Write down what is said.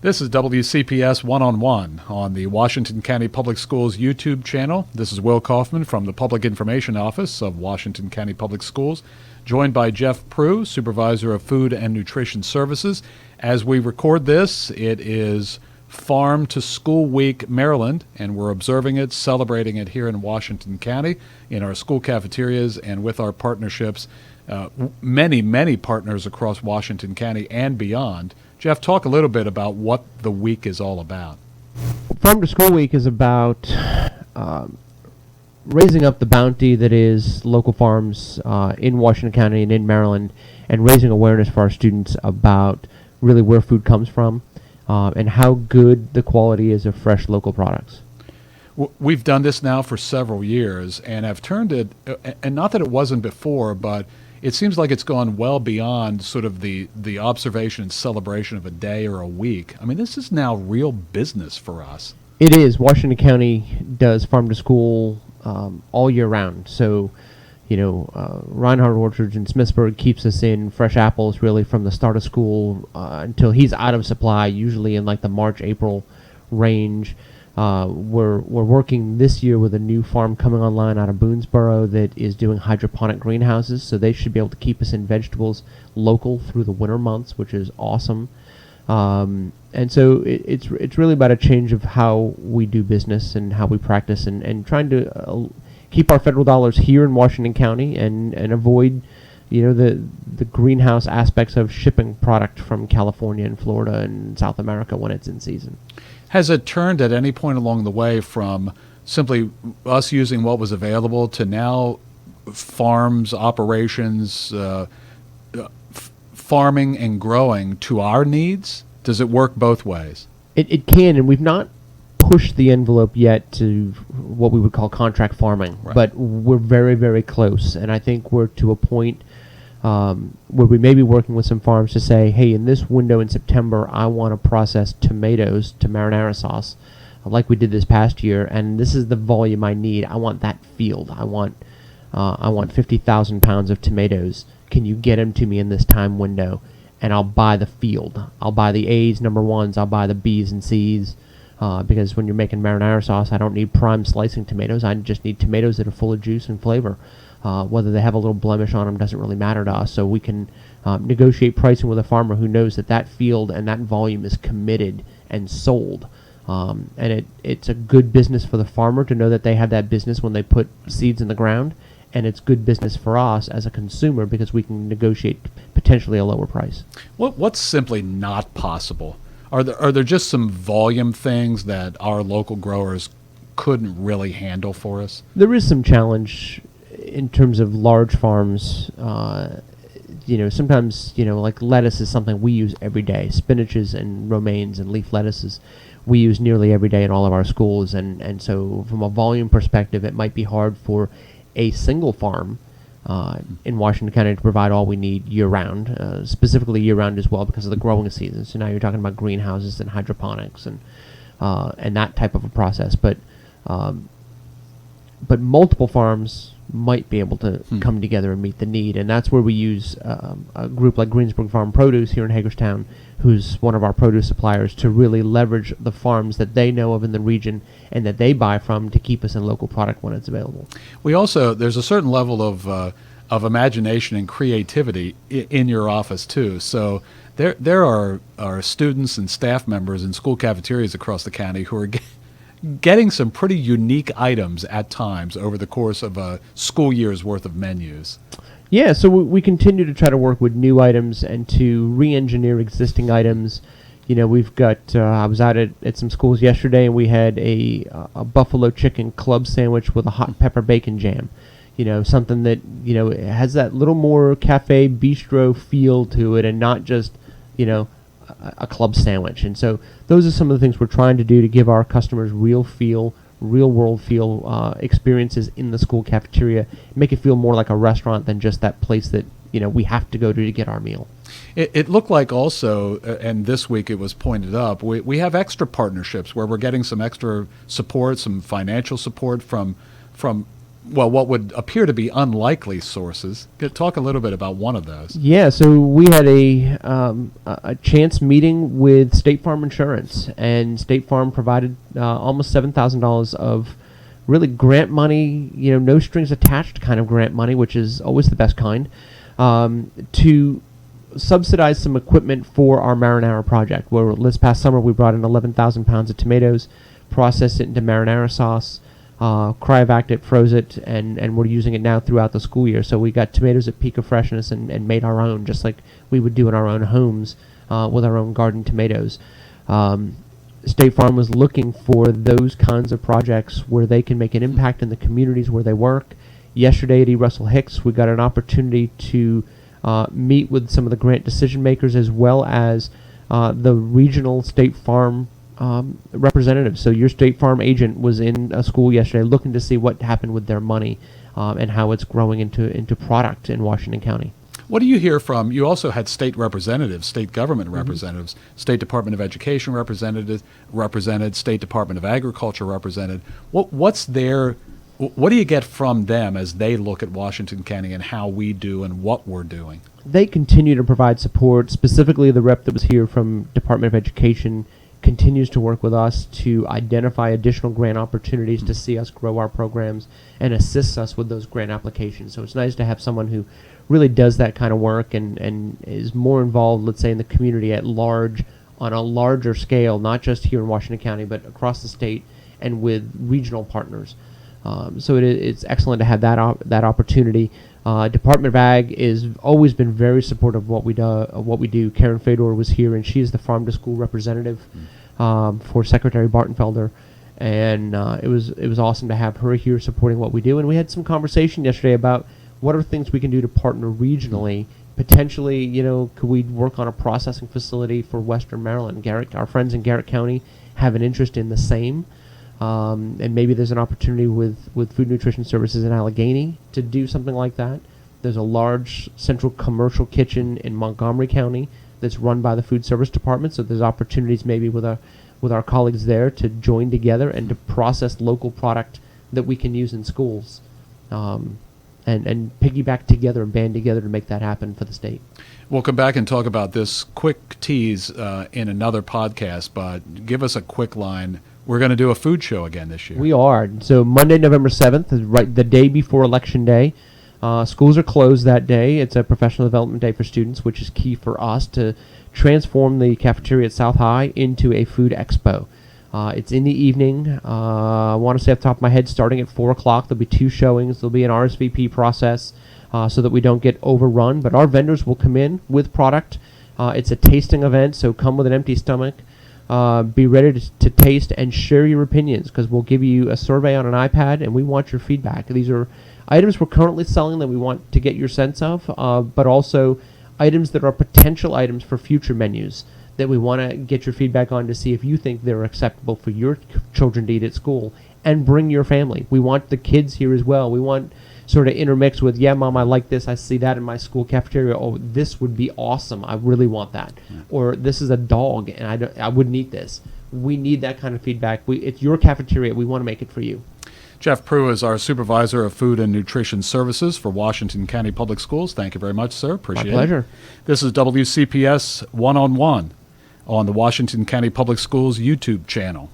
This is WCPS One-on-One on the Washington County Public Schools YouTube channel. This is Will Kaufman from the Public Information Office of Washington County Public Schools, joined by Jeff Proulx, Supervisor of Food and Nutrition Services. As we record this, it is Farm to School Week, Maryland, and we're observing it, celebrating it here in Washington County in our school cafeterias and with our partnerships, many partners across Washington County and beyond. Jeff, talk a little bit about what the week is all about. Farm to School Week is about raising up the bounty that is local farms in Washington County and in Maryland, and raising awareness for our students about really where food comes from and how good the quality is of fresh local products. We've done this now for several years and have turned it, and not that it wasn't before, but it seems like it's gone well beyond sort of the observation and celebration of a day or a week. I mean, this is now real business for us. It is. Washington County does farm to school all year round. So, Reinhardt Orchards in Smithsburg keeps us in fresh apples really from the start of school until he's out of supply, usually in like the March, April range. We're working this year with a new farm coming online out of Boonesboro that is doing hydroponic greenhouses, so they should be able to keep us in vegetables local through the winter months, which is awesome. And so it's really about a change of how we do business and how we practice, and trying to keep our federal dollars here in Washington County and avoid the greenhouse aspects of shipping product from California and Florida and South America when it's in season. Has it turned at any point along the way from simply us using what was available to now farms, operations, farming and growing to our needs? Does it work both ways? It can, and we've not pushed the envelope yet to what we would call contract farming, right. But we're very, very close, and I think we're to a point where we may be working with some farms to say, hey, in this window in September, I want to process tomatoes to marinara sauce like we did this past year, and this is the volume I need. I want that field. I want 50,000 pounds of tomatoes. Can you get them to me in this time window? And I'll buy the field. I'll buy the A's, number ones. I'll buy the B's and C's, because when you're making marinara sauce, I don't need prime slicing tomatoes. I just need tomatoes that are full of juice and flavor. Whether they have a little blemish on them doesn't really matter to us, so we can negotiate pricing with a farmer who knows that field and that volume is committed and sold. And it's a good business for the farmer to know that they have that business when they put seeds in the ground, and it's good business for us as a consumer because we can negotiate potentially a lower price. What's simply not possible? Are there just some volume things that our local growers couldn't really handle for us? There is some challenge in terms of large farms. Sometimes, like lettuce is something we use every day. Spinaches and romaines and leaf lettuces we use nearly every day in all of our schools. And so from a volume perspective, it might be hard for a single farm in Washington County to provide all we need year-round, specifically year-round as well because of the growing season. So now you're talking about greenhouses and hydroponics and that type of a process. But multiple farms might be able to come together and meet the need, and that's where we use a group like Greensburg Farm Produce here in Hagerstown, who's one of our produce suppliers, to really leverage the farms that they know of in the region and that they buy from to keep us in local product when it's available. There's a certain level of imagination and creativity in your office too. So there are students and staff members in school cafeterias across the county who are getting some pretty unique items at times over the course of a school year's worth of menus. Yeah, so we continue to try to work with new items and to re-engineer existing items. We've got, I was out at some schools yesterday, and we had a buffalo chicken club sandwich with a hot pepper bacon jam. Something that, has that little more cafe bistro feel to it and not just, a club sandwich. And so those are some of the things we're trying to do to give our customers real world feel experiences in the school cafeteria, make it feel more like a restaurant than just that place that we have to go to get our meal. It looked like also, and this week it was pointed up, we have extra partnerships where we're getting some extra support, some financial support from well, what would appear to be unlikely sources. Talk a little bit about one of those. Yeah, so we had a chance meeting with State Farm Insurance, and State Farm provided almost $7,000 of really grant money, no strings attached kind of grant money, which is always the best kind, to subsidize some equipment for our marinara project. Where this past summer we brought in 11,000 pounds of tomatoes, processed it into marinara sauce, cryovac it, froze it, and we're using it now throughout the school year. So we got tomatoes at peak of freshness and made our own, just like we would do in our own homes with our own garden tomatoes. State Farm was looking for those kinds of projects where they can make an impact in the communities where they work. Yesterday at E. Russell Hicks, we got an opportunity to meet with some of the grant decision makers as well as the regional State Farm representatives. So your State Farm agent was in a school yesterday looking to see what happened with their money and how it's growing into product in Washington County. What do you hear from, you also had state representatives, state government representatives, State Department of Education represented, State Department of Agriculture represented. What do you get from them as they look at Washington County and how we do and what we're doing? They continue to provide support. Specifically, the rep that was here from Department of Education continues to work with us to identify additional grant opportunities to see us grow our programs and assists us with those grant applications. So it's nice to have someone who really does that kind of work and is more involved, let's say, in the community at large on a larger scale, not just here in Washington County, but across the state and with regional partners. So it's excellent to have that opportunity. Department of Ag has always been very supportive of what we do. Karen Fedor was here, and she's the farm to school representative for Secretary Bartenfelder, and it was awesome to have her here supporting what we do. And we had some conversation yesterday about what are things we can do to partner regionally. Potentially, could we work on a processing facility for Western Maryland? Our friends in Garrett County have an interest in the same. And maybe there's an opportunity with Food Nutrition Services in Allegheny to do something like that. There's a large central commercial kitchen in Montgomery County that's run by the Food Service Department, so there's opportunities maybe with our colleagues there to join together and to process local product that we can use in schools, and piggyback together and band together to make that happen for the state. We'll come back and talk about this quick tease in another podcast, but give us a quick line. We're going to do a food show again this year. We are. So Monday, November 7th, is right the day before Election Day. Schools are closed that day. It's a professional development day for students, which is key for us to transform the cafeteria at South High into a food expo. It's in the evening. I want to say off the top of my head, starting at 4 o'clock, there'll be 2 showings. There'll be an RSVP process so that we don't get overrun. But our vendors will come in with product. It's a tasting event, so come with an empty stomach. Be ready to taste and share your opinions, because we'll give you a survey on an iPad, and we want your feedback. These are items we're currently selling that we want to get your sense of, but also items that are potential items for future menus that we want to get your feedback on to see if you think they're acceptable for your children to eat at school, and bring your family. We want the kids here as well. We want sort of intermix with, yeah, Mom, I like this. I see that in my school cafeteria. Oh, this would be awesome. I really want that. Yeah. Or this is a dog, and I wouldn't eat this. We need that kind of feedback. It's your cafeteria. We want to make it for you. Jeff Proulx is our Supervisor of Food and Nutrition Services for Washington County Public Schools. Thank you very much, sir. Appreciate it. My pleasure. This is WCPS One-on-One on the Washington County Public Schools YouTube channel.